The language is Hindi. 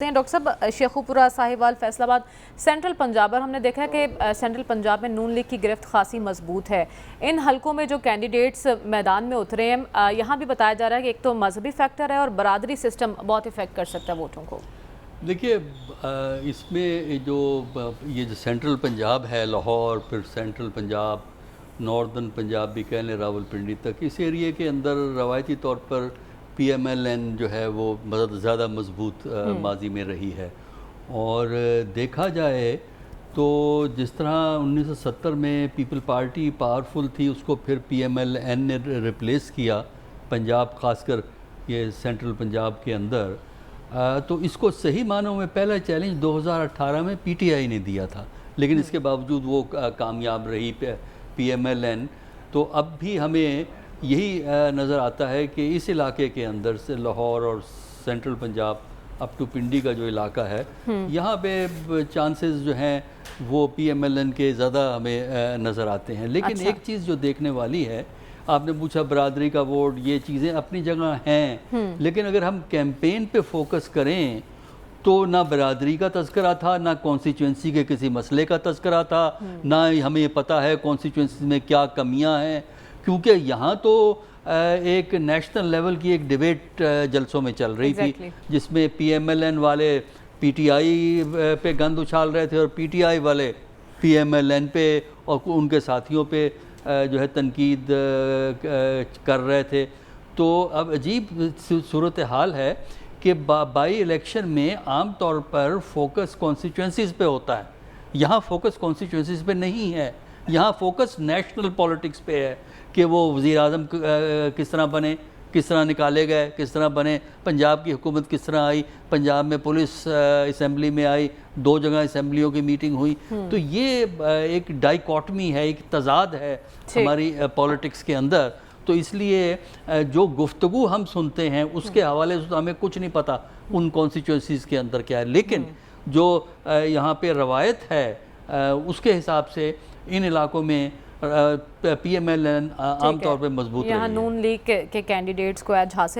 डॉक्टर साहब, शेखुपुरा, साहिवाल, फैसलाबाद, सेंट्रल पंजाब और हमने देखा है कि सेंट्रल पंजाब में नून लीग की गिरफ्त खासी मजबूत है। इन हलकों में जो कैंडिडेट्स मैदान में उतरे हैं, यहाँ भी बताया जा रहा है कि एक तो मजहबी फैक्टर है और बरादरी सिस्टम बहुत इफेक्ट कर सकता है वोटों को। देखिए, इसमें ये जो सेंट्रल पंजाब है, लाहौर, फिर सेंट्रल पंजाब, नॉर्दर्न पंजाब भी कह लें, रावलपिंडी तक, इस एरिए के अंदर रवायती तौर पर PMLN जो है वो ज़्यादा मजबूत माजी में रही है। और देखा जाए तो जिस तरह 1970 में पीपल पार्टी पावरफुल थी, उसको फिर PMLN ने रिप्लेस किया पंजाब, खासकर ये सेंट्रल पंजाब के अंदर। तो इसको सही मानों में पहला चैलेंज 2018 में PTI ने दिया था, लेकिन इसके बावजूद वो कामयाब रही PMLN। तो अब भी हमें यही नज़र आता है कि इस इलाके के अंदर से लाहौर और सेंट्रल पंजाब अप टू पिंडी का जो इलाका है, यहाँ पे चांसेस जो हैं वो PMLN के ज़्यादा हमें नज़र आते हैं। लेकिन अच्छा। एक चीज़ जो देखने वाली है, आपने पूछा बरादरी का वोट, ये चीज़ें अपनी जगह हैं, लेकिन अगर हम कैंपेन पे फोकस करें तो ना बरादरी का तज़किरा था, ना कॉन्स्टिट्यूंसी के किसी मसले का तज़किरा था, ना हमें ये पता है कॉन्स्टिट्यूंसी में क्या कमियां हैं, क्योंकि यहाँ तो एक नेशनल लेवल की एक डिबेट जलसों में चल रही थी, जिसमें PMLN वाले PTI पे गंद उछाल रहे थे और PTI वाले PMLN पे और उनके साथियों पे जो है तनकीद कर रहे थे। तो अब अजीब सूरत हाल है कि बाई इलेक्शन में आम तौर पर फोकस कॉन्स्टिट्यूंसीज़ पे होता है, यहाँ फोकस कॉन्स्टिट्यूंसीज़ पे नहीं है, यहाँ फोकस नेशनल पॉलिटिक्स पे है कि वो वज़ीर आज़म किस तरह बने, किस तरह निकाले गए, किस तरह बने, पंजाब की हुकूमत किस तरह आई, पंजाब में पुलिस असम्बली में आई, 2 जगह असम्बलियों की मीटिंग हुई। तो ये एक डाइकॉटमी है, एक तज़ाद है हमारी पॉलिटिक्स के अंदर। तो इसलिए जो गुफ्तगू हम सुनते हैं उसके हवाले से तो हमें कुछ नहीं पता उन कॉन्स्टिट्यूंसीज़ के अंदर क्या है, लेकिन जो यहाँ पे रवायत है उसके हिसाब से इन इलाकों में PMLN आम तौर पे मजबूत रही है। यहाँ नून लीग के कैंडिडेट्स को आज हासिल